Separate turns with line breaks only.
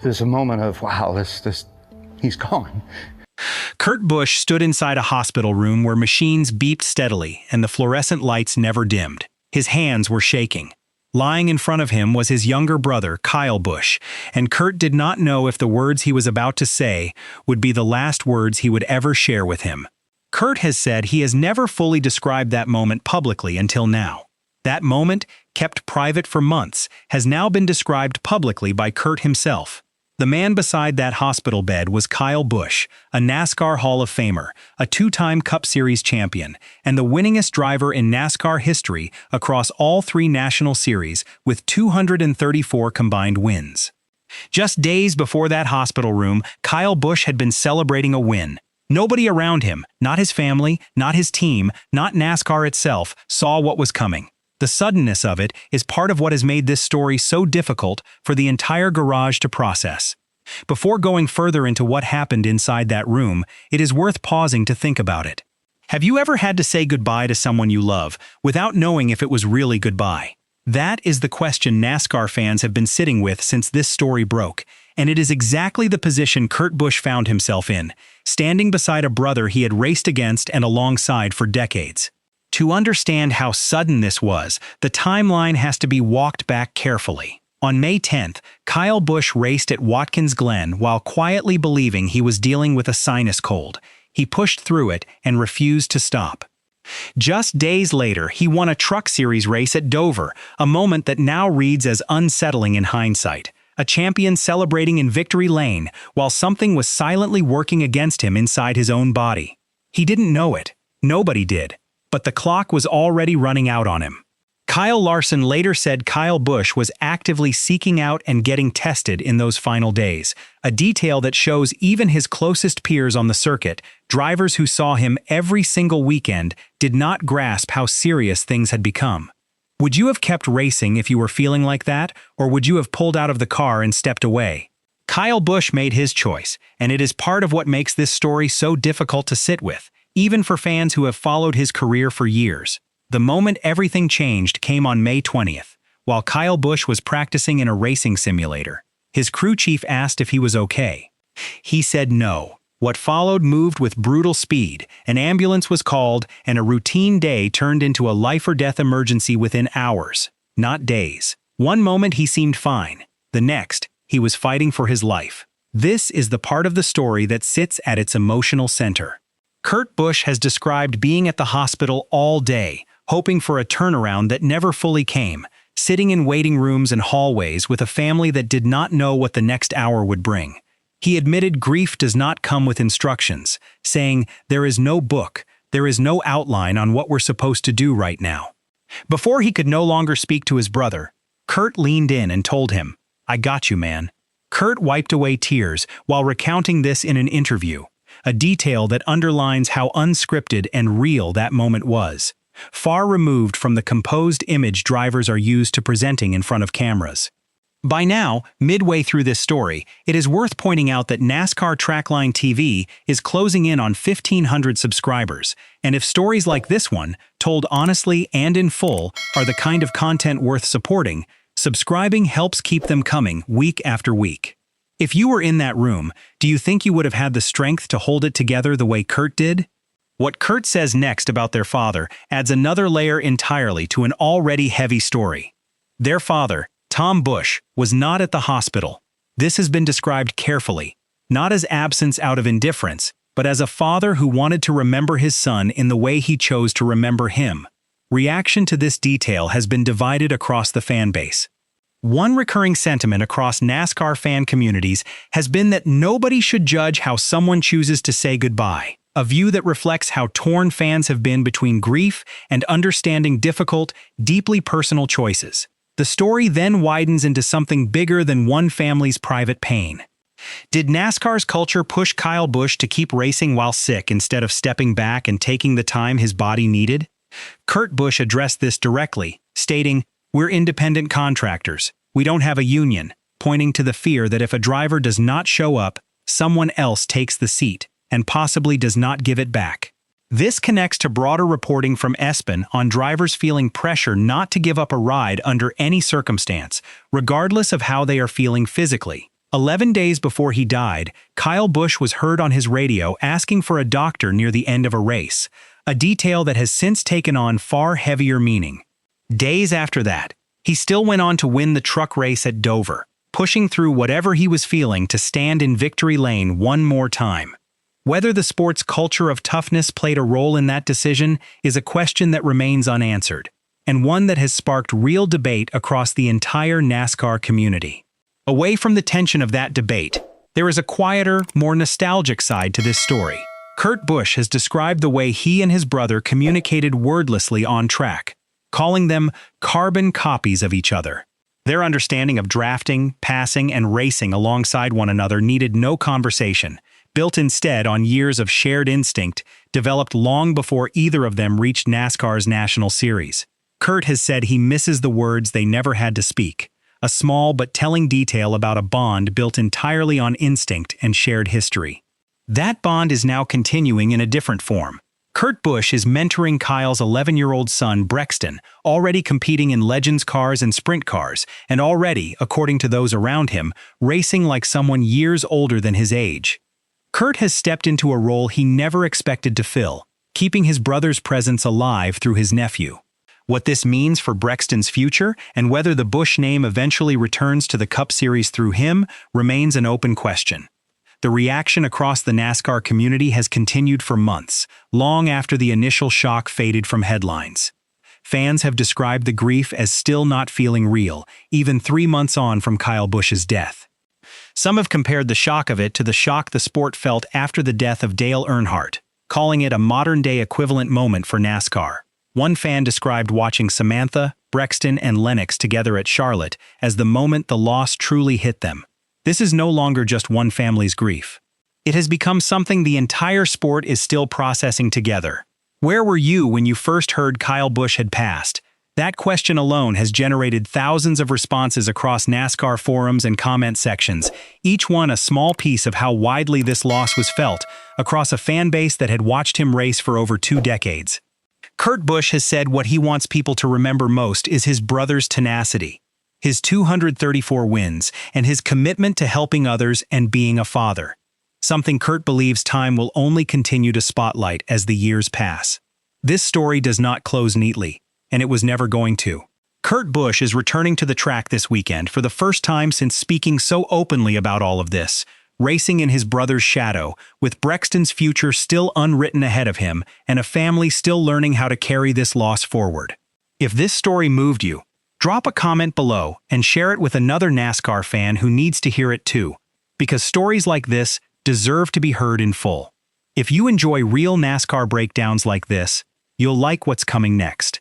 There's a moment of, wow, he's gone.
Kurt Busch stood inside a hospital room where machines beeped steadily and the fluorescent lights never dimmed. His hands were shaking. Lying in front of him was his younger brother, Kyle Busch, and Kurt did not know if the words he was about to say would be the last words he would ever share with him. Kurt has said he has never fully described that moment publicly until now. That moment, kept private for months, has now been described publicly by Kurt himself. The man beside that hospital bed was Kyle Busch, a NASCAR Hall of Famer, a two-time Cup Series champion, and the winningest driver in NASCAR history across all 3 national series with 234 combined wins. Just days before that hospital room, Kyle Busch had been celebrating a win. Nobody around him, not his family, not his team, not NASCAR itself, saw what was coming. The suddenness of it is part of what has made this story so difficult for the entire garage to process. Before going further into what happened inside that room, it is worth pausing to think about it. Have you ever had to say goodbye to someone you love without knowing if it was really goodbye? That is the question NASCAR fans have been sitting with since this story broke, and it is exactly the position Kurt Busch found himself in, standing beside a brother he had raced against and alongside for decades. To understand how sudden this was, the timeline has to be walked back carefully. On May 10th, Kyle Busch raced at Watkins Glen while quietly believing he was dealing with a sinus cold. He pushed through it and refused to stop. Just days later, he won a Truck Series race at Dover, a moment that now reads as unsettling in hindsight. A champion celebrating in victory lane while something was silently working against him inside his own body. He didn't know it. Nobody did. But the clock was already running out on him. Kyle Larson later said Kyle Busch was actively seeking out and getting tested in those final days, a detail that shows even his closest peers on the circuit, drivers who saw him every single weekend, did not grasp how serious things had become. Would you have kept racing if you were feeling like that, or would you have pulled out of the car and stepped away? Kyle Busch made his choice, and it is part of what makes this story so difficult to sit with, even for fans who have followed his career for years. The moment everything changed came on May 20th, while Kyle Busch was practicing in a racing simulator. His crew chief asked if he was okay. He said no. What followed moved with brutal speed. An ambulance was called, and a routine day turned into a life-or-death emergency within hours, not days. One moment he seemed fine. The next, he was fighting for his life. This is the part of the story that sits at its emotional center. Kurt Busch has described being at the hospital all day, hoping for a turnaround that never fully came, sitting in waiting rooms and hallways with a family that did not know what the next hour would bring. He admitted grief does not come with instructions, saying, "There is no book, there is no outline on what we're supposed to do right now." Before he could no longer speak to his brother, Kurt leaned in and told him, "I got you, man." Kurt wiped away tears while recounting this in an interview, a detail that underlines how unscripted and real that moment was, far removed from the composed image drivers are used to presenting in front of cameras. By now, midway through this story, it is worth pointing out that NASCAR Trackline TV is closing in on 1,500 subscribers, and if stories like this one, told honestly and in full, are the kind of content worth supporting, subscribing helps keep them coming week after week. If you were in that room, do you think you would have had the strength to hold it together the way Kurt did? What Kurt says next about their father adds another layer entirely to an already heavy story. Their father, Tom Busch, was not at the hospital. This has been described carefully, not as absence out of indifference, but as a father who wanted to remember his son in the way he chose to remember him. Reaction to this detail has been divided across the fan base. One recurring sentiment across NASCAR fan communities has been that nobody should judge how someone chooses to say goodbye, a view that reflects how torn fans have been between grief and understanding difficult, deeply personal choices. The story then widens into something bigger than one family's private pain. Did NASCAR's culture push Kyle Busch to keep racing while sick instead of stepping back and taking the time his body needed? Kurt Busch addressed this directly, stating, "We're independent contractors. We don't have a union," pointing to the fear that if a driver does not show up, someone else takes the seat, and possibly does not give it back. This connects to broader reporting from ESPN on drivers feeling pressure not to give up a ride under any circumstance, regardless of how they are feeling physically. 11 days before he died, Kyle Busch was heard on his radio asking for a doctor near the end of a race, a detail that has since taken on far heavier meaning. Days after that, he still went on to win the truck race at Dover, pushing through whatever he was feeling to stand in victory lane one more time. Whether the sport's culture of toughness played a role in that decision is a question that remains unanswered, and one that has sparked real debate across the entire NASCAR community. Away from the tension of that debate, there is a quieter, more nostalgic side to this story. Kurt Busch has described the way he and his brother communicated wordlessly on track, calling them carbon copies of each other. Their understanding of drafting, passing, and racing alongside one another needed no conversation, built instead on years of shared instinct developed long before either of them reached NASCAR's National Series. Kurt has said he misses the words they never had to speak, a small but telling detail about a bond built entirely on instinct and shared history. That bond is now continuing in a different form. Kurt Busch is mentoring Kyle's 11-year-old son Brexton, already competing in Legends cars and sprint cars, and already, according to those around him, racing like someone years older than his age. Kurt has stepped into a role he never expected to fill, keeping his brother's presence alive through his nephew. What this means for Brexton's future and whether the Busch name eventually returns to the Cup Series through him remains an open question. The reaction across the NASCAR community has continued for months, long after the initial shock faded from headlines. Fans have described the grief as still not feeling real, even 3 months on from Kyle Busch's death. Some have compared the shock of it to the shock the sport felt after the death of Dale Earnhardt, calling it a modern-day equivalent moment for NASCAR. One fan described watching Samantha, Brexton, and Lennox together at Charlotte as the moment the loss truly hit them. This is no longer just one family's grief. It has become something the entire sport is still processing together. Where were you when you first heard Kyle Busch had passed? That question alone has generated thousands of responses across NASCAR forums and comment sections, each one a small piece of how widely this loss was felt across a fan base that had watched him race for over 2 decades. Kurt Busch has said what he wants people to remember most is his brother's tenacity, his 234 wins, and his commitment to helping others and being a father. Something Kurt believes time will only continue to spotlight as the years pass. This story does not close neatly, and it was never going to. Kurt Busch is returning to the track this weekend for the first time since speaking so openly about all of this, racing in his brother's shadow, with Brexton's future still unwritten ahead of him and a family still learning how to carry this loss forward. If this story moved you, drop a comment below and share it with another NASCAR fan who needs to hear it too, because stories like this deserve to be heard in full. If you enjoy real NASCAR breakdowns like this, you'll like what's coming next.